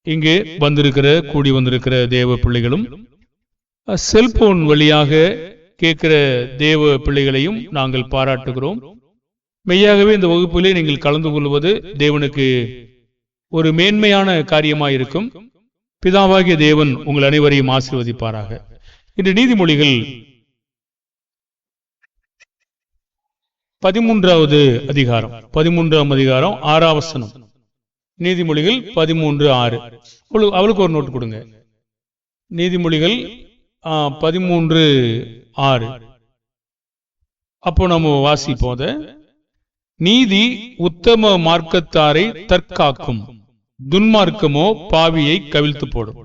இங்கே கூடி வந்திருக்கிற தேவ பிள்ளைகளும், செல்போன் வழியாக கேட்கிற தேவ பிள்ளைகளையும் நாங்கள் பாராட்டுகிறோம். மெய்யாகவே இந்த வகுப்பிலே நீங்கள் கலந்து கொள்வது தேவனுக்கு ஒரு மேன்மையான காரியமாயிருக்கும். பிதாவாகிய தேவன் உங்கள் அனைவரையும் ஆசீர்வதிப்பாராக. இன்று நீதிமொழிகள் 13வது அதிகாரம் 6ஆம் வசனம். நீதிமொழிகள் 13:6. அவளுக்கு ஒரு நோட்டு கொடுங்க. நீதிமொழிகள் 13:6. அப்போ நம்ம வாசிப்போத, நீதி உத்தம மார்க்கத்தாரை தற்காக்கும், துன்மார்க்கமோ பாவியை கவிழ்த்து போடும்.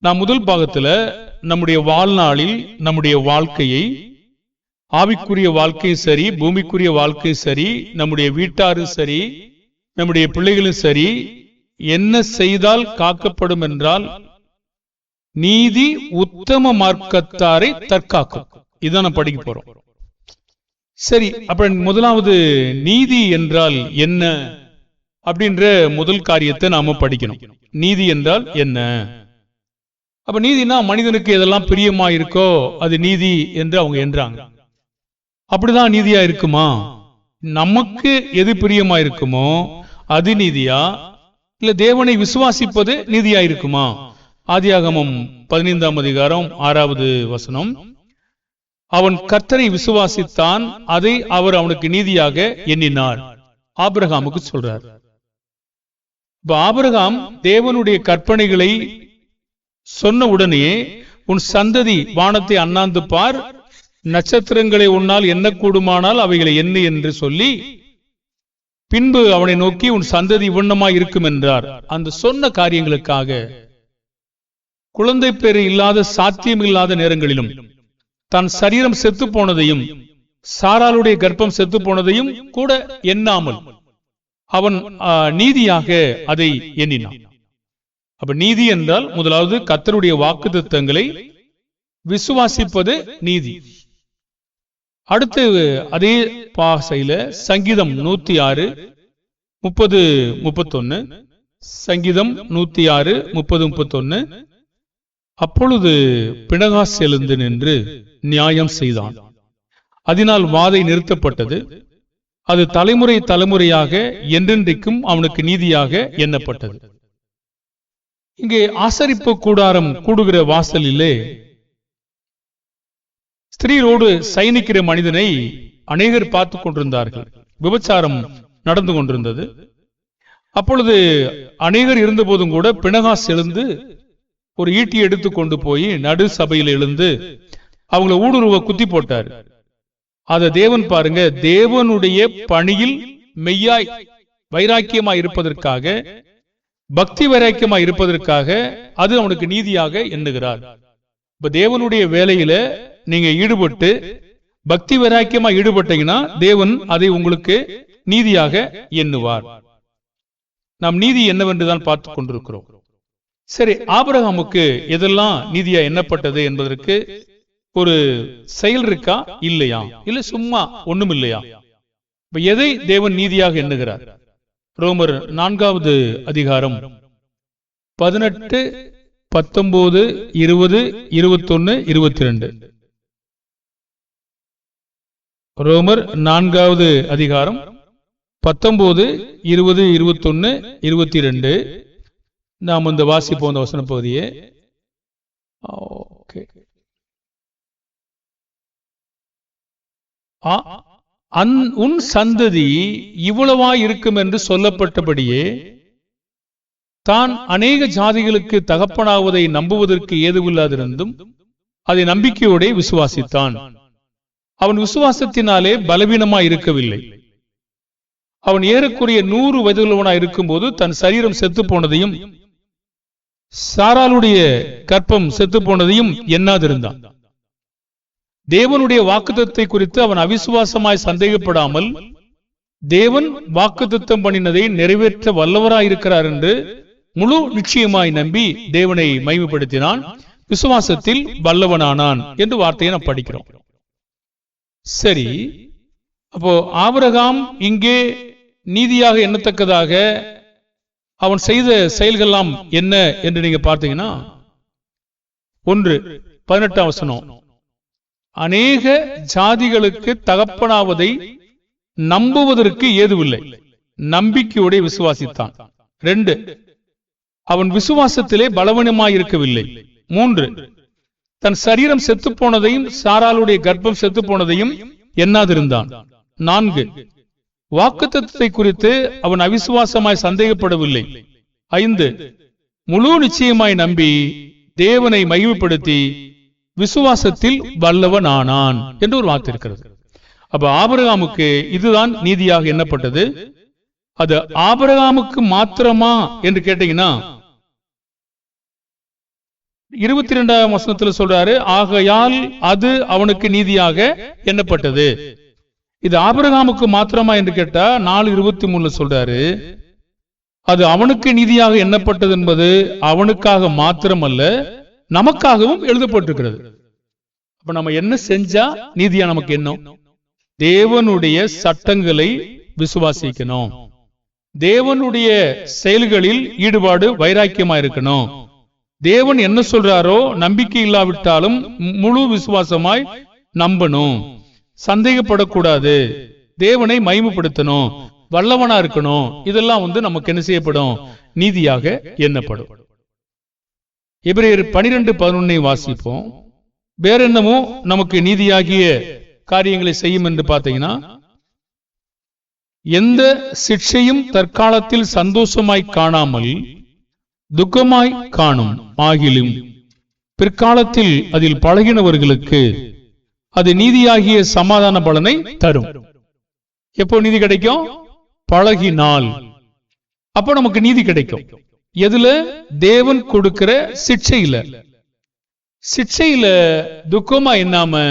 நாம் முதல் பாகத்துல நம்முடைய வாழ்நாளில் நம்முடைய வாழ்க்கையை, ஆவிக்குரிய வாழ்க்கையும் சரி, பூமிக்குரிய வாழ்க்கையும் சரி, நம்முடைய வீட்டாரும் சரி, நம்முடைய பிள்ளைகளும் சரி, என்ன செய்தால் காக்கப்படும் என்றால் நீதி உத்தம மார்க்கத்தாரை தற்காக்கும். இதான் நம்ம படிக்க போறோம். சரி, அப்ப முதலாவது நீதி என்றால் என்ன அப்படின்ற முதல் காரியத்தை நாம படிக்கணும். நீதி என்றால் என்ன? அப்ப நீதினா மனிதனுக்கு எதெல்லாம் பிரியமா இருக்கோ அது நீதி என்று அவங்க என்றாங்க. அப்படிதான் நீதியா இருக்குமா? நமக்கு எது பிரியமா இருக்குமோ அது நீதியா, இல்ல தேவனை விசுவாசிப்பது நீதியா இருக்குமா? ஆதியாகமம் 15ஆம் அதிகாரம் 6வது வசனம். அவன் கர்த்தரை விசுவாசித்தான், அதை அவர் அவனுக்கு நீதியாக எண்ணினார். ஆபிரகாமுக்கு சொல்றார். இப்ப ஆபிரகாம் தேவனுடைய கற்பனைகளை சொன்ன உடனே, உன் சந்ததி வானத்தை அண்ணாந்து பார், நட்சத்திரங்களை உன்னால் எண்ணக்கூடுமானால் அவைகளை எண்ணு என்று சொல்லி, பின்பு அவனை நோக்கி உன் சந்ததி இவ்வண்ணமாய் இருக்கும் என்றார். அந்த சொன்ன காரியங்களுக்காக குழந்தை பேறு இல்லாத, சாத்தியம் இல்லாத நேரங்களிலும் தன் சரீரம் செத்து போனதையும் சாராளுடைய கர்ப்பம் செத்து போனதையும் கூட எண்ணாமல் அவன் நீதியாக அதை எண்ணினான். அப்ப நீதி என்றால் முதலாவது கர்த்தருடைய வாக்குத்தத்தங்களை விசுவாசிப்பது நீதி. அடுத்து அதே பாசையில சங்கீதம் 106 30 31, சங்கீதம் 106 30 31. அப்பொழுது பினகாஸ் எழுந்து நின்று நியாயம் செய்தான், அதனால் வாதை நிறுத்தப்பட்டது, அது தலைமுறை தலைமுறையாக என்றென்றைக்கும் அவனுக்கு நீதியாக எண்ணப்பட்டது. இங்கே ஆசரிப்பு கூடாரம் கூடுகிற வாசலிலே ஸ்திரீரோடு சயனிக்கிற மனிதனை அநேகர் பார்த்து கொண்டிருந்தார்கள். விபச்சாரம் நடந்து கொண்டிருந்தது. அப்பொழுது அநேகர் இருந்த போதும் கூட பினகாஸ் எழுந்து ஒரு ஈட்டி எடுத்து கொண்டு போய் நடு சபையில் எழுந்து அவங்களை ஊடுருவ குத்தி போட்டார். அத தேவன் பாருங்க, தேவனுடைய பணியில் மெய்யாய் வைராக்கியமாய் இருப்பதற்காக, பக்தி வைராக்கியமாய் இருப்பதற்காக அது அவனுக்கு நீதியாக எண்ணுகிறார். இப்ப தேவனுடைய வேலையில நீங்க ஈடுபட்டு பக்தி வைராக்கியமா ஈடுபட்டீங்கன்னா தேவன் அதை உங்களுக்கு நீதியாக எண்ணுவார். நாம் நீதி என்னவென்றுதான் பார்த்து கொண்டிருக்கிறோம். சரி, ஆபிரகாமுக்கு எதெல்லாம் நீதியா எண்ணப்பட்டது என்பதற்கு ஒரு செயல் இருக்கா இல்லையா, இல்ல சும்மா ஒண்ணும் இல்லையா? இப்ப எதை தேவன் நீதியாக எண்ணுகிறார்? ரோமர் 4வது அதிகாரம் 18 19 20 21 22. ரோமர் 4வது அதிகாரம் 19 20 21 22. நாம் இந்த வாசிப்போம் அந்த வசன பகுதியே. உன் சந்ததி இவ்வளவா இருக்கும் என்று சொல்லப்பட்டபடியே தான் அநேக ஜாதிகளுக்கு தகப்பனாவதை நம்புவதற்கு ஏதுவில்லாதிருந்தும் அதை நம்பிக்கையோட விசுவாசித்தான். அவன் விசுவாசத்தினாலே பலவீனமாய் இருக்கவில்லை. அவன் ஏறக்குறைய 100 வயதுள்ளவனாய் இருக்கும் போது தன் சரீரம் செத்து போனதையும் சாராளுடைய கற்பம் செத்து போனதையும் எண்ணாதிருந்தான். தேவனுடைய வாக்குத்தத்தை குறித்து அவன் அவிசுவாசமாய் சந்தேகப்படாமல் தேவன் வாக்குத்தத்தம் பண்ணினதை நிறைவேற்ற வல்லவராயிருக்கிறார் என்று முழு நிச்சயமாய் நம்பி தேவனை மகிமைப்படுத்தினான், விசுவாசத்தில் வல்லவனானான் என்று வார்த்தையை நாம் படிக்கிறோம். சரி, அப்போ ஆபிரகாம் இங்கே நீதியாக எண்ணத்தக்கதாக அவன் செய்த செயல்கள்லாம் என்ன என்று நீங்க பார்த்தீங்கன்னா, 1:18 வசனம், அநேக ஜாதிகளுக்கு தகப்பனாவதை நம்புவதற்கு ஏதுவில்லை, நம்பிக்கையோட விசுவாசித்தான். 2, அவன் விசுவாசத்திலே பலவீனமாயிருக்கவில்லை. 3, தன் சரீரம் செத்து போனதையும் சாராளுடைய கர்ப்பம் செத்து போனதையும் எண்ணாதிருந்தான். 4, வாக்குத்தத்தத்தை குறித்து அவன் அவிசுவாசமாய் சந்தேகப்படவில்லை. 5, முழு நிச்சயமாய் நம்பி தேவனை மகிமைப்படுத்தி விசுவாசத்தில் வல்லவனானான் என்று ஒரு வார்த்தை இருக்கிறது. அப்ப ஆபிரகாமுக்கு இதுதான் நீதியாக எண்ணப்பட்டது. அது ஆபிரகாமுக்கு மாத்திரமா என்று கேட்டீங்கன்னா, 22ஆம் வசனத்தில் சொல்றாரு, ஆகையால் அது அவனுக்கு நீதியாக எண்ணப்பட்டது. இது ஆபிரகாமுக்கு மாத்திரமா என்று கேட்டா 4:23 சொல்றாரு, அது அவனுக்கு நீதியாக எண்ணப்பட்டது என்பது அவனுக்காக மாத்திரமல்ல, நமக்காகவும் எழுதப்பட்டிருக்கிறது. அப்ப நம்ம என்ன செஞ்சா நீதியா நமக்கு என்ன? தேவனுடைய சட்டங்களை விசுவாசிக்கணும், தேவனுடைய செயல்களில் ஈடுபாடு வைராக்கியமா இருக்கணும், தேவன் என்ன சொல்றாரோ நம்பிக்கை இல்லாவிட்டாலும் முழு விசுவாசமாய் நம்பணும், சந்தேகப்படக்கூடாது, தேவனை மகிமைப்படுத்தணும், வல்லவனா இருக்கணும். இதெல்லாம் நமக்கு என்ன செய்யப்படும்? நீதியாக எண்ணப்படும். எபிரேயர் 12:11 வாசிப்போம். வேற என்னமோ நமக்கு நீதியாகிய காரியங்களை செய்யும் என்று பார்த்தீங்கன்னா, எந்த சிக்ஷையும் தற்காலத்தில் சந்தோஷமாய் காணாமல் துக்கமாய் காணும் ஆகிலும் பிற்காலத்தில் அதில் பழகினவர்களுக்கு அது நீதியாகிய சமாதான பலனை தரும். எப்போ நீதி கிடைக்கும்? பழகினால். அப்போ நமக்கு நீதி கிடைக்கும். எதுல? தேவன் கொடுக்கிற சிக்ஷையில. சிக்ஷையில துக்கமா எண்ணாம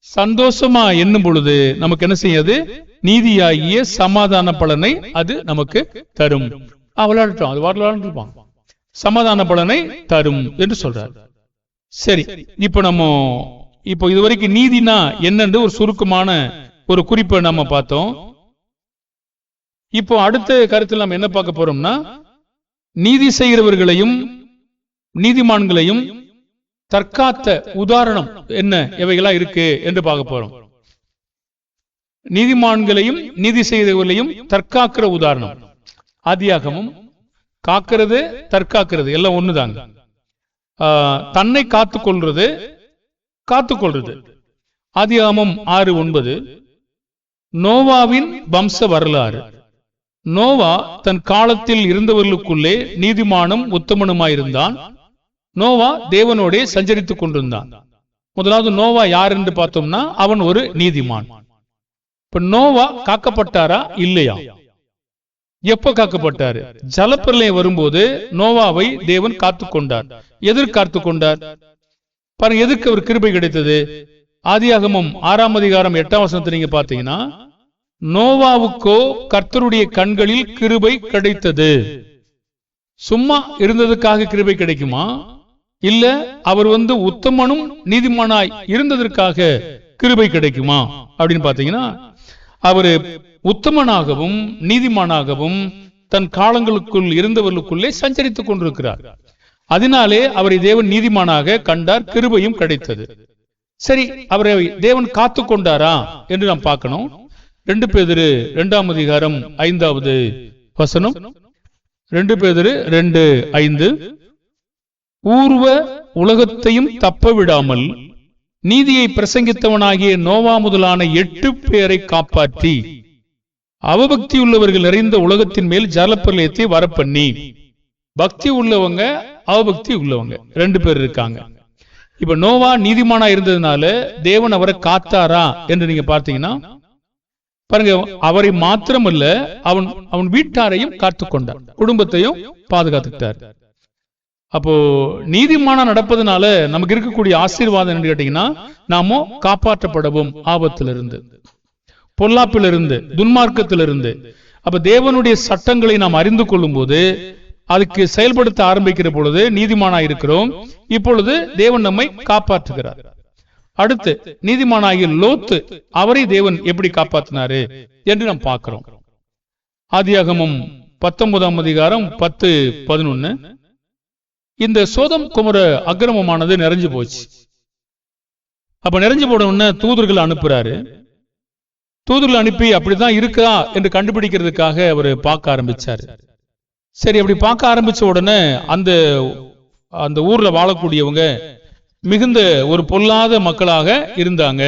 சந்தோஷமா எண்ணும் பொழுது நமக்கு என்ன செய்யாது? நீதியாகிய சமாதான பலனை அது நமக்கு தரும். விளையாடட்டும், அது விளையாண்டுருப்பான், சமாதான பலனை தரும் என்று சொல்றார். சரி, இப்போ இதுவரைக்கும் நீதினா என்னன்னு ஒரு சுருக்கமான ஒரு குறிப்பை நம்ம பார்த்தோம். இப்போ அடுத்த கருத்தில் நம்ம என்ன பார்க்க போறோம்னா, நீதி செய்கிறவர்களையும் நீதிமான்களையும் தற்காத்த உதாரணம் என்ன எவைகளா இருக்கு என்று பார்க்க போறோம். நீதிமான்களையும் நீதி செய்கிறவர்களையும் தற்காக்கிற உதாரணம். ஆதியாகமம் காக்கிறது தற்காக்கிறது எல்லாம் ஒண்ணுதாங்க. தன்னை காத்துக்கொள்றது காத்துக்கொள்றது. ஆதியாகமம் 6:9 நோவாவின் வம்ச வரலாறு. நோவா தன் காலத்தில் இருந்தவர்களுக்குள்ளே நீதிமானும் உத்தமனுமாயிருந்தான். நோவா தேவனோடே சஞ்சரித்துக் கொண்டிருந்தான். முதலாவது நோவா யார் என்று பார்த்தோம்னா, அவன் ஒரு நீதிமான். இப்ப நோவா காக்கப்பட்டாரா இல்லையா? எப்ப காக்கப்பட்டாரு? ஜலப்பிரளயம் வரும்போது நோவாவை தேவன் காத்துக்கொண்டார். எதற்கு காத்துக்கொண்டார் பாருங்க, எதற்கு அவர் கிருபை கிடைத்தது? ஆதியாகமம் 6ஆம் அதிகாரம் 8ஆம் வசனத்தை நீங்க பார்த்தீங்கன்னா, நோவாவுக்கோ கர்த்தருடைய கண்களில் கிருபை கிடைத்தது. சும்மா இருந்ததுக்காக கிருபை கிடைக்குமா? இல்ல அவர் உத்தமனும் நீதிமானாய் இருந்ததற்காக கிருபை கிடைக்குமா அப்படின்னு பாத்தீங்கன்னா, அவரு உத்தமனாகவும் நீதிமானாகவும் தன் காலங்களுக்குள் இருந்தவர்களுக்குள்ளே சஞ்சரித்துக் கொண்டிருக்கிறார். அதனாலே அவரை தேவன் நீதிமானாக கண்டார், கிருபையும் கிடைத்தது. சரி, அவரை தேவன் காத்து கொண்டாரா என்று நாம் பார்க்கணும். 2 பேதுரு 2ஆம் அதிகாரம் 5வது வசனம். 2 பேதுரு 2:5 பூர்வ உலகத்தையும் தப்ப விடாமல் நீதியை பிரசங்கித்தவனாகிய நோவா முதலான 8 பேரை காப்பாற்றி அவபக்தி உள்ளவர்கள் நிறைந்த உலகத்தின் மேல் ஜலப்பிரளயத்தை வரப்பண்ணி. பக்தி உள்ளவங்க அவபக்தி உள்ளவங்க 2 பேர் இருக்காங்க. இப்ப நோவா நீதிமானா இருந்ததுனால தேவன் அவரை காத்தாரா என்று நீங்க பார்த்தீங்கன்னா பாருங்க, அவரை மாத்திரமல்ல அவன் வீட்டாரையும் காத்துக்கொண்டார், குடும்பத்தையும் பாதுகாத்துக்கிட்டார். அப்போ நீதிமானா நடப்பதனால நமக்கு இருக்கக்கூடிய ஆசீர்வாதம் என்று கேட்டீங்கன்னா, நாமோ காப்பாற்றப்படவும் ஆபத்திலிருந்து, பொல்லாப்பிலிருந்து, துன்மார்க்கத்திலிருந்து. அப்ப தேவனுடைய சட்டங்களை நாம் அறிந்து கொள்ளும் போது, அதுக்கு செயல்படுத்த ஆரம்பிக்கிற பொழுது நீதிமானா இருக்கிறோம். இப்பொழுது தேவன் நம்மை காப்பாற்றுகிறார். அடுத்து நீதிமானாகிய லோத்து, அவரை தேவன் எப்படி காப்பாற்றினாரு என்று நாம் பார்க்கிறோம். ஆதியாகமம் 19ஆம் அதிகாரம் 10-11. இந்த சோதம் குமர அக்கிரமமானது நிறைஞ்சு போச்சு. அப்ப நிறைஞ்சு போன தூதர்கள் அனுப்புறாரு. தூதர்கள் அனுப்பி அப்படிதான் இருக்கா என்று கண்டுபிடிக்கிறதுக்காக அவர் பார்க்க ஆரம்பிச்சாரு. சரி, அப்படி பார்க்க ஆரம்பிச்ச உடனே அந்த ஊர்ல வாழக்கூடியவங்க மிகுந்த ஒரு பொல்லாத மக்களாக இருந்தாங்க.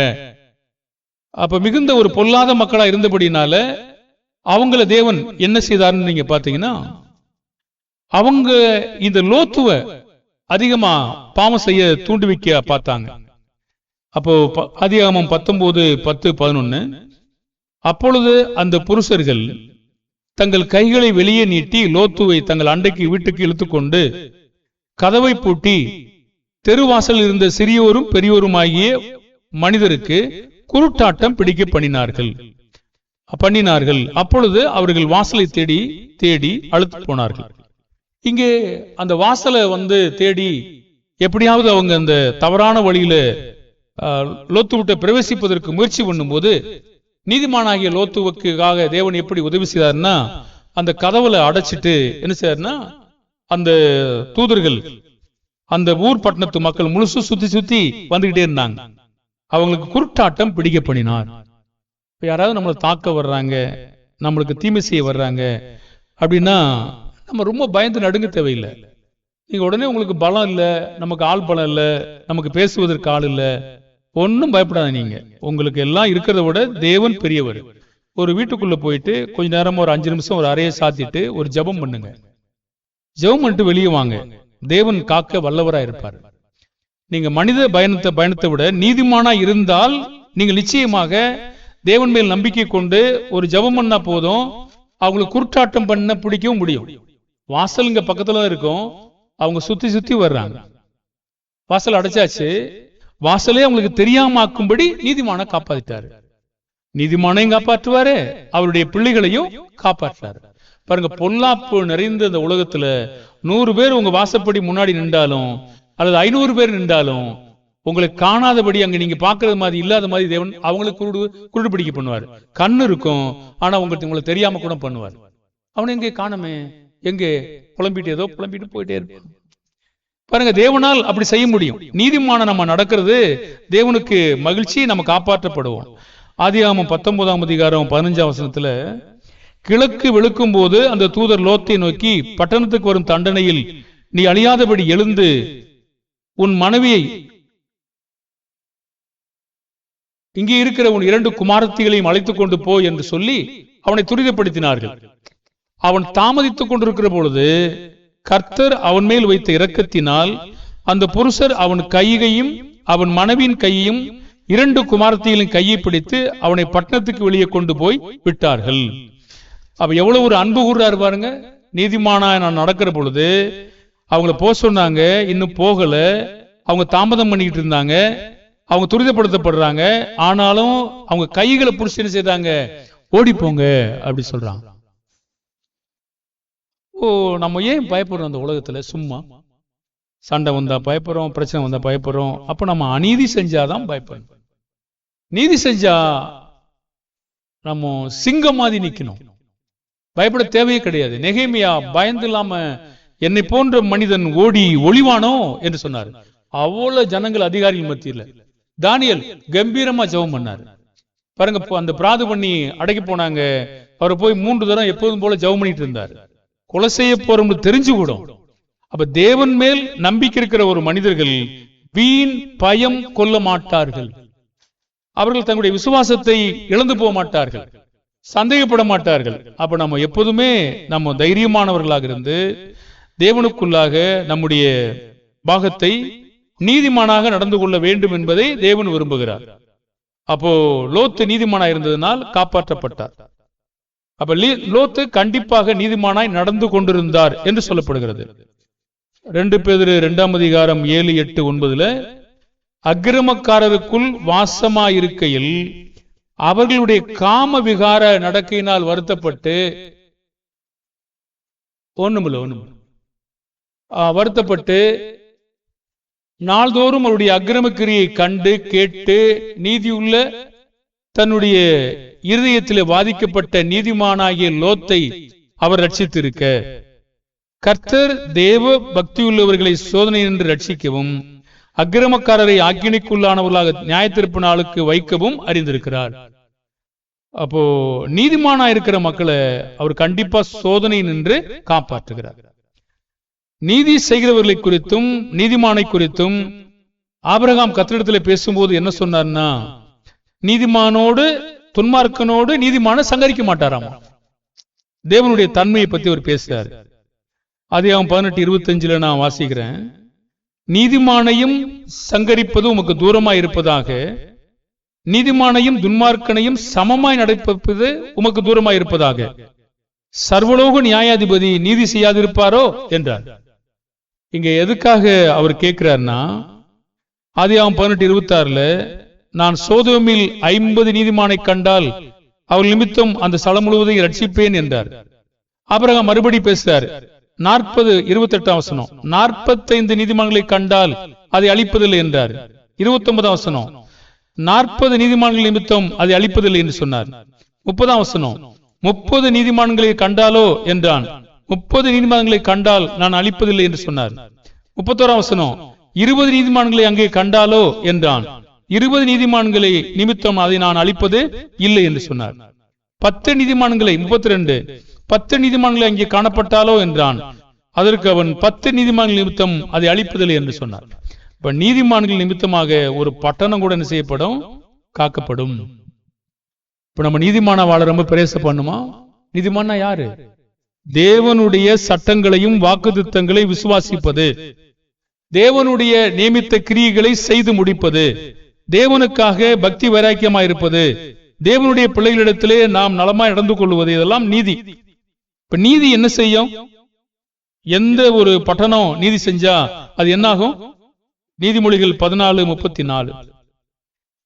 அப்ப மிகுந்த ஒரு பொல்லாத மக்களா இருந்தபடினால அவங்கள தேவன் என்ன செய்தாருன்னு நீங்க பாத்தீங்கன்னா, அவங்க இந்த லோத்துவ அதிகமா பாவம் செய்ய தூண்டி வைக்க பார்த்தாங்க. அப்போ ஆதியாகமம் 19:10-11. அப்பொழுது அந்த புருஷர்கள் தங்கள் கைகளை வெளியே நீட்டி லோத்துவை தங்கள் அண்டைக்கு வீட்டுக்கு இழுத்துக்கொண்டு கதவை பூட்டி தெருவாசல் இருந்த சிறியோரும் பெரியோருமாகிய மனிதருக்கு குருட்டாட்டம் பிடிக்க பண்ணினார்கள். அப்பொழுது அவர்கள் வாசலை தேடி தேடி அழுத்து போனார்கள். இங்கே அந்த வாசலை தேடி எப்படியாவது அவங்க அந்த தவறான வழியில லோத்து விட்ட பிரவேசிப்பதற்கு முயற்சி பண்ணும்போது நீதிமானாகிய லோத்துவுக்காக தேவன் எப்படி உதவி செய்தார்னா, அந்த கதவுல அடைச்சிட்டு என்ன செய்யாருன்னா, அந்த தூதர்கள் அந்த ஊர் பட்டணத்து மக்கள் முழுசு சுத்தி சுத்தி வந்துகிட்டே இருந்தாங்க. அவங்களுக்கு குருட்டாட்டம் பிடிக்க பண்ணினார். யாராவது நம்மளை தாக்க வர்றாங்க, நம்மளுக்கு தீமை செய்ய வர்றாங்க அப்படின்னா நம்ம ரொம்ப பயந்து நடுங்க தேவையில்லை. நீங்க உடனே உங்களுக்கு பலம் இல்லை, நமக்கு ஆள் பலம் இல்லை, நமக்கு பேசுவதற்கு ஆள் இல்லை, ஒன்னும் பயப்படாத. நீங்க உங்களுக்கு எல்லாம் இருக்கிறத விட தேவன் பெரியவர். ஒரு வீட்டுக்குள்ள போயிட்டு கொஞ்ச நேரம் ஒரு 5 நிமிஷம் ஒரு அறையை சாத்திட்டு ஒரு ஜெபம் பண்ணுங்க. ஜெபம் பண்ணிட்டு வெளியே வாங்க. தேவன் காக்க வல்லவராய் இருப்பார். நீங்க மனித பயணத்தை விட நீதிமானா இருந்தால் நீங்க நிச்சயமாக தேவன் மேல் நம்பிக்கை கொண்டு ஒரு ஜெபம் பண்ணா போதும், அவங்களுக்கு குருட்டாட்டம் பண்ண பிடிக்கவும் முடியும். வாசல் இங்க பக்கத்துல இருக்கும், அவங்க சுத்தி சுத்தி வர்றாங்க. வாசல் அடைச்சாச்சு, வாசலே அவங்களுக்கு தெரியாம ஆக்கும்படி நீதிமான காப்பாத்திட்டாரு. நீதிமானையும் காப்பாற்றுவாரு, அவருடைய பிள்ளைகளையும் காப்பாற்றாரு. பாருங்க, பொல்லாப்பு நிறைந்த இந்த உலகத்துல 100 பேர் உங்க வாசப்படி முன்னாடி நின்றாலும் அல்லது 500 பேர் நின்றாலும் உங்களை காணாதபடி அங்க நீங்க பாக்குறது மாதிரி இல்லாத மாதிரி தேவன் அவங்களுக்கு குருடு பிடிக்க பண்ணுவார். கண்ணு இருக்கும், ஆனா உங்களை தெரியாம கூட பண்ணுவார். அவனை எங்கே காணமே, எங்கே புலம்பிட்டு ஏதோ புலம்பிட்டு போயிட்டே இருப்பான். பாருங்க, தேவனால் அப்படி செய்ய முடியும். நீதிமான நம்ம நடக்கிறது தேவனுக்கு மகிழ்ச்சி, நம்ம காப்பாற்றப்படுவோம். ஆதியாகமம் 19ஆம் அதிகாரம் 15ஆம் வசனத்துல, கிழக்கு வெளுக்கும் போது அந்த தூதர் லோத்தை நோக்கி, பட்டணத்துக்கு வரும் தண்டனையில் நீ அழியாதபடி எழுந்து உன் மனைவியை இங்கே இருக்கிற உன் 2 குமாரத்திகளையும் அழைத்துக் கொண்டு போ என்று சொல்லி அவனை துரிதப்படுத்தினார்கள். அவன் தாமதித்துக் கொண்டிருக்கிற பொழுது கர்த்தர் அவன் மேல் வைத்த இரக்கத்தினால் அந்த புருஷர் அவன் கையையும் அவன் மனைவியின் கையையும் 2 குமாரத்திகளின் கையை பிடித்து அவனை பட்டணத்துக்கு வெளியே கொண்டு போய் விட்டார்கள். அப்ப எவ்வளவு ஒரு அன்பு கூறாரு பாருங்க. நீதிமானா நான் நடக்கிற பொழுது அவங்கள போக சொன்னாங்க, இன்னும் போகல, அவங்க தாமதம் பண்ணிக்கிட்டு இருந்தாங்க, அவங்க துரிதப்படுத்தப்படுறாங்க. ஆனாலும் அவங்க கைகளை புடிச்சு என்ன செய்தாங்க, ஓடி போங்க அப்படி சொல்றாங்க. ஓ, நம்ம ஏன் பயப்படுறோம்? அந்த உலகத்துல சும்மா சண்டை வந்தா பயப்படுறோம், பிரச்சனை வந்தா பயப்படுறோம். அப்ப நம்ம அநீதி செஞ்சாதான் பயப்படணும். நீதி செஞ்சா நம்ம சிங்கம் மாதிரி நிக்கணும், பயப்பட தேவையே கிடையாது. நெகேமியா பயந்து இல்லாம என்னை போன்ற மனிதன் ஓடி ஒளிவானோ என்று சொன்னார். அவ்வளவு ஜனங்கள் அதிகாரிகள் மத்தியில் தானியேல் கம்பீரமா ஜெபம் பண்ணாரு. பாருங்க, அந்த பிராது பண்ணி அடைக்க போனாங்க. அவரை போய் 3 தரம் எப்போதும் போல ஜெபம் பண்ணிட்டு இருந்தார். கொலை செய்ய போறோம்னு தெரிஞ்சு கூடும். அப்ப தேவன் மேல் நம்பிக்கை இருக்கிற ஒரு மனிதர்கள் வீண் பயம் கொள்ள மாட்டார்கள். அவர்கள் தங்களுடைய விசுவாசத்தை இழந்து போக மாட்டார்கள், சந்தேகப்பட மாட்டார்கள். அப்ப நம்ம எப்போதுமே நம்ம தைரியமானவர்களாக இருந்து தேவனுக்குள்ளாக நம்முடைய பாகத்தை நீதிமானாக நடந்து கொள்ள வேண்டும் என்பதை தேவன் விரும்புகிறார். அப்போ லோத்து நீதிமானா இருந்ததனால் காப்பாற்றப்பட்டார். அப்ப லோத்து கண்டிப்பாக நீதிமானாய் நடந்து கொண்டிருந்தார் என்று சொல்லப்படுகிறது. 2 பேதுரு 2ஆம் அதிகாரம் 7, 8, 9 அக்கிரமக்காரருக்குள் வாசமாயிருக்கையில் அவர்களுடைய காம விகார நடக்கையினால் வருத்தப்பட்டு வருத்தப்பட்டு நாள்தோறும் அவருடைய அக்கிரமக்கிரியை கண்டு கேட்டு நீதியுள்ள தன்னுடைய இருதயத்தில் பாதிக்கப்பட்ட நீதிமானாகிய லோத்தை அவர் ரட்சித்திருக்க. கர்த்தர் தேவ பக்தியுள்ளவர்களை சோதனை என்று ரட்சிக்கவும் அக்கிரமக்காரரை ஆக்கினைக்குள்ளானவர்களாக நியாயத்தீர்ப்பு நாளுக்கு வைக்கவும் அறிந்திருக்கிறார். அப்போ நீதிமானா இருக்கிற மக்களை அவர் கண்டிப்பா சோதனை நின்று காப்பாற்றுகிறார். நீதி செய்கிறவர்களை குறித்தும் நீதிமானை குறித்தும் ஆபிரகாம் கர்த்தரிடத்தில் பேசும்போது என்ன சொன்னார்னா, நீதிமானோடு துன்மார்க்கனோடு நீதிமான சங்கரிக்க மாட்டாராமா. தேவனுடைய தன்மையை பத்தி அவர் பேசுறாரு. ஆதியாகமம் 18:25 நான் வாசிக்கிறேன். நீதிமானையும் சங்கரிப்பது உமக்கு தூரமாய் இருப்பதாக, நீதிமானையும் துன்மார்க்கனையும் சமமாய் நடப்பது உமக்கு தூரமாய் இருப்பதாக, சர்வலோக நியாயாதிபதி நீதி செய்யாதிருப்பாரோ என்றார். இங்க எதுக்காக அவர் கேட்கிறார்னா, ஆதியாகமம் 18:26 நான் சோதோமில் 50 நீதிமானை கண்டால் அவர் நிமித்தம் அந்த ஸ்தலம் முழுவதையும் ரட்சிப்பேன் என்றார். ஆபிரகாம் மறுபடி பேசுறார். 40:28 45 நீதிமான்களை கண்டால் அதை அழிப்பதில்லை என்றார். 29 40 நீதிமான்கள் நிமித்தம் அதை அழிப்பதில்லை என்று சொன்னார். 30 30 நீதிமான்களை கண்டாலோ என்றான். 30 நீதிமான்களை கண்டால் நான் அழிப்பதில்லை என்று சொன்னார். 31 20 நீதிமான்களை அங்கே கண்டாலோ என்றான். 20 நீதிமான்களை நிமித்தம் அதை நான் அழிப்பது இல்லை என்று சொன்னார். 10 நீதிமான்களை 32 10 நீதிமான்களை அங்கே காணப்பட்டாலோ என்றான். அதற்கு அவன் 10 நீதிமான்கள் நிமித்தம் அதை அழிப்பதில்லை என்று சொன்னார். இப்ப நீதிமான்கள் நிமித்தமாக ஒரு பட்டணம் கூட என்ன செய்யப்படும்? காக்கப்படும். இப்ப நம்ம நீதிமான வாழ ரொம்ப பிரயாச பண்ணுமா? நீதிமானா யாரு? தேவனுடைய சட்டங்களையும் வாக்குத்தத்தங்களை விசுவாசிப்பது, தேவனுடைய நியமித்த கிரியைகளை செய்து முடிப்பது, தேவனுக்காக பக்தி வைராக்கியமாயிருப்பது, தேவனுடைய பிள்ளைகளிடத்திலே நாம் நலமாய் நடந்து கொள்வது, இதெல்லாம் நீதி. இப்ப நீதி என்ன செய்யும்? எந்த ஒரு பட்டணம் நீதி செஞ்சா அது என்னாகும்? நீதிமொழிகள் 14:34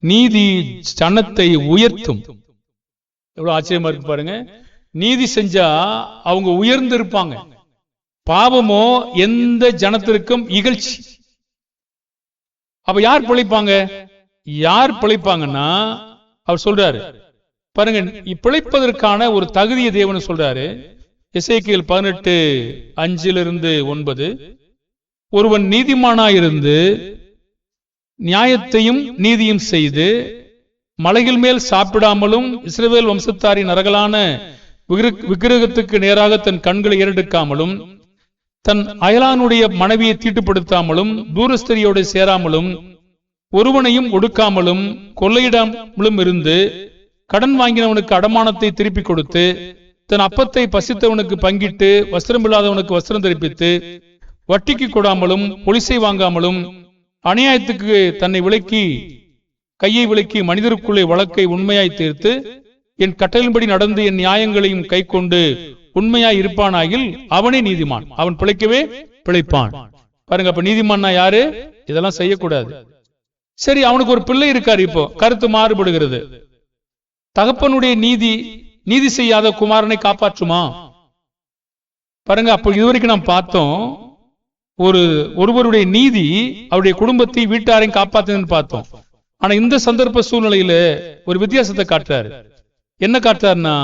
நீதி ஜனத்தை உயர்த்தும். எவ்வளவு ஆச்சரியமா இருக்கு பாருங்க. நீதி செஞ்சா அவங்க உயர்ந்து இருப்பாங்க. பாவமோ எந்த ஜனத்திற்கும் இகழ்ச்சி. அப்ப யார் பிழைப்பாங்க? யார் பிழைப்பாங்கன்னா அவர் சொல்றாரு பாருங்க, பிழைப்பதற்கான ஒரு தகுதியை தேவன் சொல்றாரு. எசேக்கியேல் 18:5-9 ஒருவன் நீதிமானாயிருந்து நியாயத்தையும் நீதியும் செய்து மலைகள் மேல் சாப்பிடாமலும் இஸ்ரவேல் வம்சத்தாரின் நரகலான விக்கிரகத்துக்கு நேராக தன் கண்களை ஏறெடுக்காமலும் தன் அயலானுடைய மனைவியை தீட்டுப்படுத்தாமலும் தூரஸ்திரியோடு சேராமலும் ஒருவனையும் ஒடுக்காமலும் கொள்ளையிடாமலும் இருந்து கடன் வாங்கினவனுக்கு அடமானத்தை திருப்பி கொடுத்து தன் அப்பத்தை பசித்தவனுக்கு பங்கிட்டு வஸ்திரமில்லாதவனுக்கு வஸ்திரம் தரிப்பித்து வட்டிக்கு கொடாமலும் பொலிசை வாங்காமலும் அநியாயத்துக்கு தன்னை கையை விலக்கி மனிதருக்குள்ளே வழக்கை உண்மையாய் தீர்த்து என் கட்டளின்படி நடந்து என் நியாயங்களையும் கை கொண்டு உண்மையாய் இருப்பானாயில் அவனே நீதிமான், அவன் பிழைக்கவே பிழைப்பான். பாருங்க, அப்ப நீதிமான்னா யாரு? இதெல்லாம் செய்யக்கூடாது. சரி, அவனுக்கு ஒரு பிள்ளை இருக்காரு. இப்போ கருத்து மாறுபடுகிறது. தகப்பனுடைய நீதி செய்யாத குமாரனை காப்பாற்றுமா? பாருங்க, அப்போ இதுவரைக்கும் நாம் பார்த்தோம், ஒருவருடைய நீதி அவருடைய குடும்பத்தை வீட்டாரையும் காப்பாற்றுன்னு பார்த்தோம். ஆனா இந்த சந்தர்ப்ப சூழ்நிலையில ஒரு வித்தியாசத்தை காட்டுறாரு. என்ன காட்டுறாருன்னா,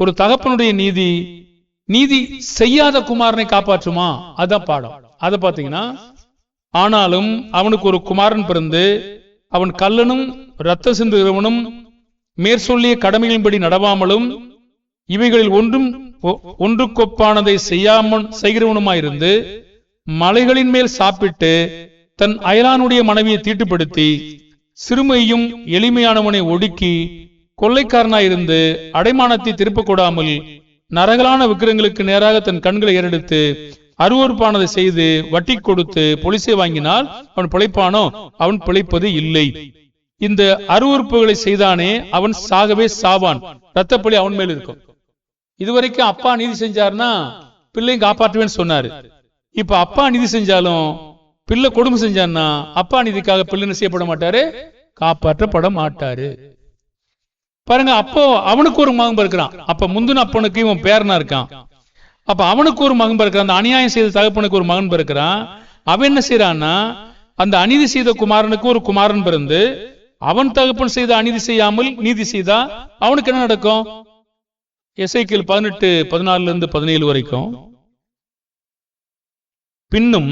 ஒரு தகப்பனுடைய நீதி செய்யாத குமாரனை காப்பாற்றுமா? அதான் பாடம். அதை பார்த்தீங்கன்னா, ஆனாலும் அவனுக்கு ஒரு குமாரன் பிறந்து அவன் கல்லனும் இரத்த சிந்துகிறவனும் மேற்சொல்லிய கடமைகளின்படி நடவாமலும் இவைகளில் ஒன்றுக்கொப்பானதை செய்கிறவனுமாயிருந்து மலைகளின் மேல் சாப்பிட்டு தன் அயலானுடைய மனைவியை தீட்டுப்படுத்தி சிறுமையும் எளிமையானவனை ஒடுக்கி கொள்ளைக்காரனாயிருந்து அடைமானத்தை திருப்ப கொடாமல் நரகலான விக்கிரங்களுக்கு நேராக தன் கண்களை ஏறெடுத்து அருவருப்பானதை செய்து வட்டி கொடுத்து பொலிசை வாங்கினால் அவன் பிழைப்பானோ? அவன் பிழைப்பது இல்லை. இந்த அருவருப்புகளை செய்தானே அவன் சாகவே சாவான். இரத்தப்பழி அவன் மேல் இருக்கும். இதுவரைக்கும் அப்பா நீதி செஞ்சாருன்னா பிள்ளையும் காப்பாற்றுவேன்னு சொன்னாரு. இப்ப அப்பா நீதி செஞ்சாலும் பிள்ளை கொடுமை செஞ்சான்னா அப்பா நீதிக்காக பிள்ளை செய்யப்பட மாட்டாரு, காப்பாற்றப்பட மாட்டாரு. பாருங்க, அப்போ அவனுக்கு ஒரு மகன் பிறக்கிறான். அப்ப முந்தின அப்பனுக்கு இவன் பேரனா இருக்கான். அப்ப அவனுக்கு ஒரு மகன் பிறக்கிறான். அந்த அநியாயம் செய்த தகப்பனுக்கு ஒரு மகன் பிறக்கிறான். அவன் என்ன செய்யறான்னா, அந்த அநீதி செய்த குமாரனுக்கு ஒரு குமாரன் பிறந்து அவன் தகப்பன் செய்த அநீதி செய்யாமல் நீதி செய்தா அவனுக்கு என்ன நடக்கும்? எசேக்கியேல் 18:14-17 வரைக்கும். பின்னும்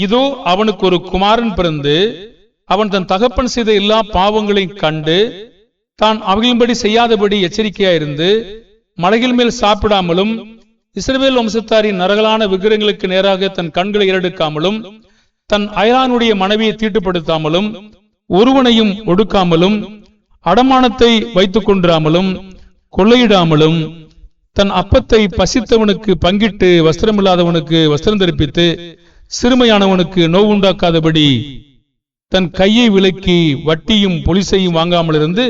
இதோ அவனுக்கு ஒரு குமாரன் பிறந்து அவன் தன் தகப்பன் செய்த எல்லா பாவங்களையும் கண்டு தான் அவைகளின்படி செய்யாதபடி எச்சரிக்கையாயிருந்து மலைகள் மேல் சாப்பிடாமலும் இஸ்ரவேல் வம்சத்தாரின் நரகலான விக்கிரகங்களுக்கு நேராக தன் கண்களை ஏறெடுக்காமலும் தன் அயலானுடைய மனைவியை தீட்டுப்படுத்தாமலும் ஒருவனையும் ஒடுக்காமலும் அடமானத்தை வைத்துக் கொண்டிராமலும் கொள்ளையிடாமலும் தன் அப்பத்தை பசித்தவனுக்கு பங்கிட்டு வஸ்திரமில்லாதவனுக்கு வஸ்திரம் தரிப்பித்து சிறுமையானவனுக்கு நோவுண்டாக்காதபடி தன் கையை விலக்கி வட்டியும் பொலிசையும் வாங்காமல் இருந்து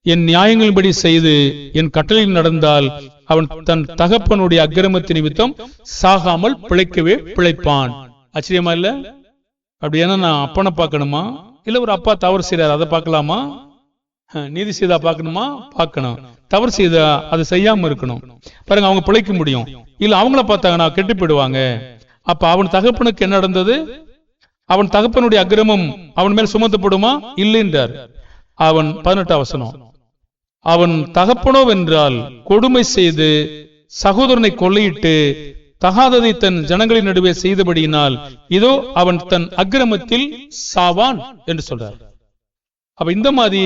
என் நியாயங்களின்படி செய்து என் கட்டளையில் நடந்தால் அவன் தன் தகப்பனுடைய அக்கிரமத்து நிமித்தம் சாகாமல் பிழைக்கவே பிழைப்பான். ஆச்சரியமா இல்ல? அப்படின்னா நான் அப்பனை பார்க்கணுமா, இல்ல ஒரு அப்பா தவறு செய்யறாரு அதை பார்க்கலாமா? நீதி செய்தா பார்க்கணுமா? பார்க்கணும். தவறு செய்தா அதை செய்யாம இருக்கணும். பாருங்க, அவங்க பிழைக்க முடியும். இல்ல அவங்கள பார்த்தாங்கன்னா கெட்டு போயிடுவாங்க. அப்ப அவன் தகப்பனுக்கு என்ன நடந்தது? அவன் தகப்பனுடைய அக்கிரமம் அவன் மேல் சுமத்தப்படுமா? இல்லை என்றார். அவன் 18 வசனம், அவன் தகப்பனோ வென்றால் கொடுமை செய்து சகோதரனை கொள்ளையிட்டு தகாததை தன் ஜனங்களின் நடுவே செய்தபடியினால் இதோ அவன் தன் அக்கிரமத்தில் சாவான் என்று சொல்றார். அப்ப இந்த மாதிரி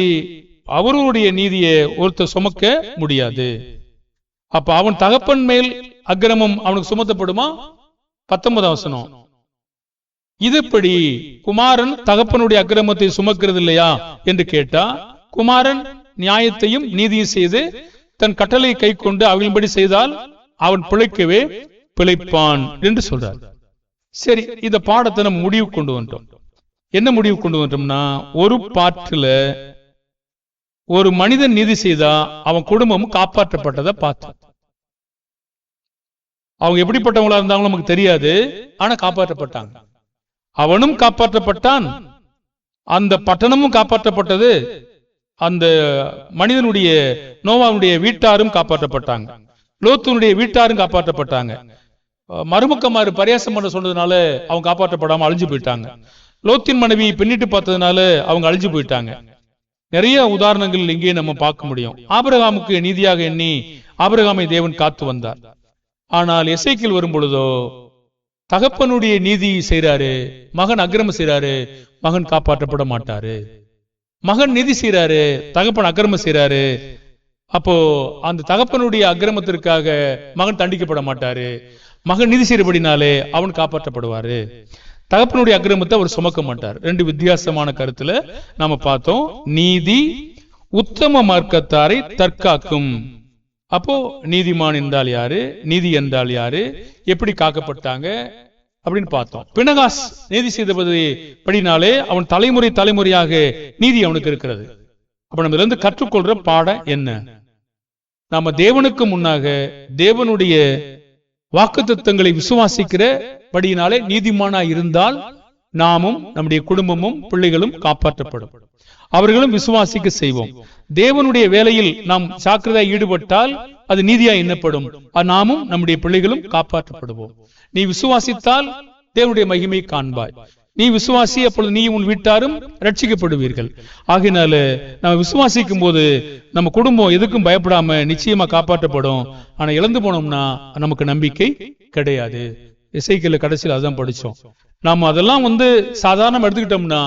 அவருடைய நீதியை ஒருத்தர் சுமக்க முடியாது. அப்ப அவன் தகப்பன் மேல் அக்கிரமம் அவனுக்கு சுமத்தப்படுமா? 19 வசனம், இதுபடி குமாரன் தகப்பனுடைய அக்கிரமத்தை சுமக்கிறது இல்லையா என்று கேட்டா, குமாரன் நியாயத்தையும் நீதியும் செய்து தன் கட்டளை கை கொண்டு அவளின்படி செய்தால் அவன் பிழைக்கவே பிழைப்பான் என்று சொல்றார். சரி, இந்த பாடத்தை நம்ம முடிவு கொண்டு வந்தோம். என்ன முடிவு கொண்டு வந்தோம்னா, ஒரு பாட்டுல ஒரு மனிதன் நீதி செய்தா அவன் குடும்பம் காப்பாற்றப்பட்டதை பார்த்தோம். அவங்க எப்படிப்பட்டவங்களா இருந்தாலும் நமக்கு தெரியாது, ஆனா காப்பாற்றப்பட்டாங்க. அவனும் காப்பாற்றப்பட்டான், அந்த பட்டணமும் காப்பாற்றப்பட்டது, அந்த மனிதனுடைய நோவாவுடைய வீட்டாரும் காப்பாற்றப்பட்டாங்க, லோத்துனுடைய வீட்டாரும் காப்பாற்றப்பட்டாங்க. மருமக்கமாறு பரியாசம் பண்ண சொன்னதுனால அவங்க காப்பாற்றப்படாம அழிஞ்சு போயிட்டாங்க. லோத்தின் மனைவி பின்னிட்டு பார்த்ததுனால அவங்க அழிஞ்சு போயிட்டாங்க. நிறைய உதாரணங்கள் இங்கே நம்ம பார்க்க முடியும். ஆபிரகாமுக்கு நீதியாக எண்ணி ஆபிரகாமை தேவன் காத்து வந்தார். ஆனால் எசேக்கியேல் வரும் பொழுதோ தகப்பனுடைய நீதி செய்யறாரு, மகன் அக்கிரமம் செய்யறாரு, மகன் காப்பாற்றப்பட மாட்டாரு. மகன் நீதி செய்யறாரு, தகப்பன் அக்கிரமம் செய்யறாரு. அப்போ அந்த தகப்பனுடைய அக்கிரமத்திற்காக மகன் தண்டிக்கப்பட மாட்டாரு. மகன் நீதி செய்யறபடினாலே அவன் காப்பாற்றப்படுவாரு. தகப்பனுடைய அக்கிரமத்தை அவர் சுமக்க மாட்டார். ரெண்டு வித்தியாசமான கருத்துல நாம பார்த்தோம். நீதி உத்தம மார்க்கத்தாரை தற்காக்கும். அப்போ நீதிமான் என்றால் யாரு, நீதி என்றால் யாரு, எப்படி காக்கப்பட்டாங்க அப்படின்னு பார்த்தோம். பினகாஸ் நீதி செய்தபடினாலே அவன் தலைமுறை தலைமுறையாக நீதி அவனுக்கு இருக்கிறது. அப்ப நம்ம இருந்து கற்றுக்கொள்ற பாடம் என்ன? நாம தேவனுக்கு முன்னாக தேவனுடைய வாக்குத்தத்தங்களை விசுவாசிக்கிறபடியினாலே நீதிமானா இருந்தால் நாமும் நம்முடைய குடும்பமும் பிள்ளைகளும் காப்பாற்றப்படும். அவர்களும் விசுவாசிக்க செய்வோம். தேவனுடைய வேலையில் நாம் ஜாக்கிரதையாக ஈடுபட்டால் அது நீதியா எண்ணப்படும். நாமும் நம்முடைய பிள்ளைகளும் காப்பாற்றப்படுவோம். நீ விசுவாசித்தால் தேவனுடைய மகிமை காண்பாய். நீ விசுவாசி, அப்பொழுது நீ உன் வீட்டாரும் ரட்சிக்கப்படுவீர்கள். ஆகையினால நம்ம விசுவாசிக்கும் போது நம்ம குடும்பம் எதுக்கும் பயப்படாம நிச்சயமா காப்பாற்றப்படும். ஆனா இழந்து போனோம்னா நமக்கு நம்பிக்கை கிடையாது. எசேக்கியேல் கடைசியில் அதுதான் படிச்சோம். நாம அதெல்லாம் சாதாரண எடுத்துக்கிட்டோம்னா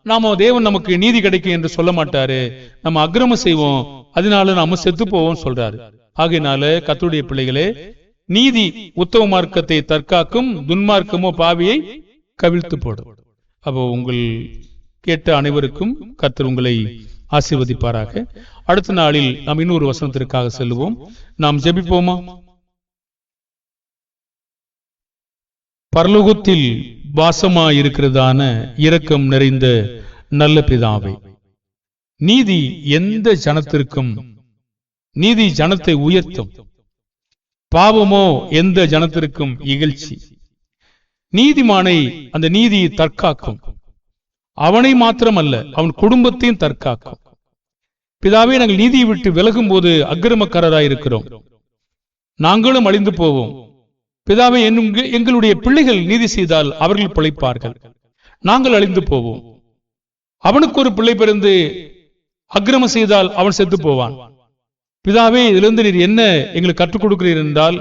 நாம தேவன் நமக்கு நீதி கிடைக்கும் என்று சொல்ல மாட்டாரு. நம்ம அக்கிரமம் செய்வோம், அதனால நாம செத்து போவோம் சொல்றாரு. ஆகையினால கர்த்தருடைய பிள்ளைகளே, நீதி உத்தம மார்க்கத்தை தற்காக்கும், துன்மார்க்கமோ பாவியை கவிழ்த்து போடும். அப்போ உங்கள் கேட்ட அனைவருக்கும் கர்த்தர் உங்களை ஆசீர்வதிப்பாராக. அடுத்த நாளில் நாம் இன்னொரு வசனத்திற்காக செல்லுவோம். நாம் ஜெபிப்போமா? பரலோகத்தில் வாசமாயிருக்கிறதான இரக்கம் நிறைந்த நல்ல பிதாவே, நீதி எந்த ஜனத்திற்கும், நீதி ஜனத்தை உயர்த்தும், பாவமோ எந்த ஜனத்திற்கும் இகழ்ச்சி. நீதிமானை அந்த நீதி தற்காக்கும். அவனை மாத்திரமல்ல, அவன் குடும்பத்தையும் தற்காக்கும். பிதாவே, நாங்கள் நீதியை விட்டு விலகும் போது அக்கிரமக்காரராயிருக்கிறோம், நாங்களும் அழிந்து போவோம். பிதாவே, எங்களுடைய பிள்ளைகள் நீதி செய்தால் அவர்கள் பிழைப்பார்கள், நாங்கள் அழிந்து போவோம். அவனுக்கு ஒரு பிள்ளை பிறந்து அக்கிரமம் செய்தால் அவன் செத்து போவான். பிதாவே, இதிலிருந்து நீர் என்ன எங்களுக்கு கற்றுக் கொடுக்கிறீர் என்றால்,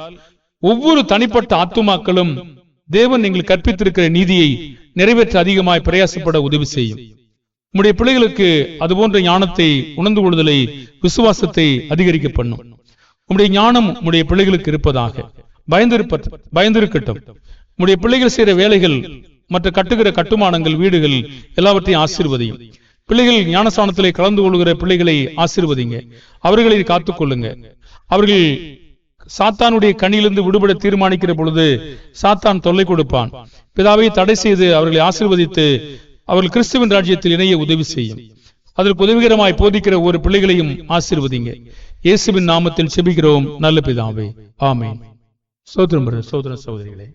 ஒவ்வொரு தனிப்பட்ட ஆத்துமாக்களும் தேவன் எங்களுக்கு கற்பித்திருக்கிற நீதியை நிறைவேற்ற அதிகமாய் பிரயாசப்பட உதவி செய்யும். உம்முடைய பிள்ளைகளுக்கு அதுபோன்ற ஞானத்தை, உணர்ந்து கொள்ளுதலை, விசுவாசத்தை அதிகரிக்க பண்ணும். உம்முடைய ஞானம் உம்முடைய பிள்ளைகளுக்கு இருப்பதாக. பயந்திருக்கட்டும். உம்முடைய பிள்ளைகள் செய்கிற வேலைகள், மற்ற கட்டுகிற கட்டுமானங்கள், வீடுகள் எல்லாவற்றையும் ஆசீர்வதியும். பிள்ளைகள் ஞானஸ்தானத்திலே கலந்து கொள்கிற பிள்ளைகளை ஆசீர்வதிங்க. அவர்களை காத்துக் கொள்ளுங்க. அவர்கள் சாத்தானுடைய கண்ணிலிருந்து விடுபட தீர்மானிக்கிற பொழுது சாத்தான் தொல்லை கொடுப்பான். பிதாவை தடை செய்து அவர்களை ஆசீர்வதித்து அவர்கள் கிறிஸ்துவின் ராஜ்யத்தில் இணைய உதவி செய்யும். அதற்கு உதவிகரமாய் போதிக்கிற ஒரு பிள்ளைகளையும் ஆசீர்வதிங்க. இயேசுவின் நாமத்தில் செபிக்கிறோம் நல்ல பிதாவே, ஆமென். சோதரம் சகோதரிகளே.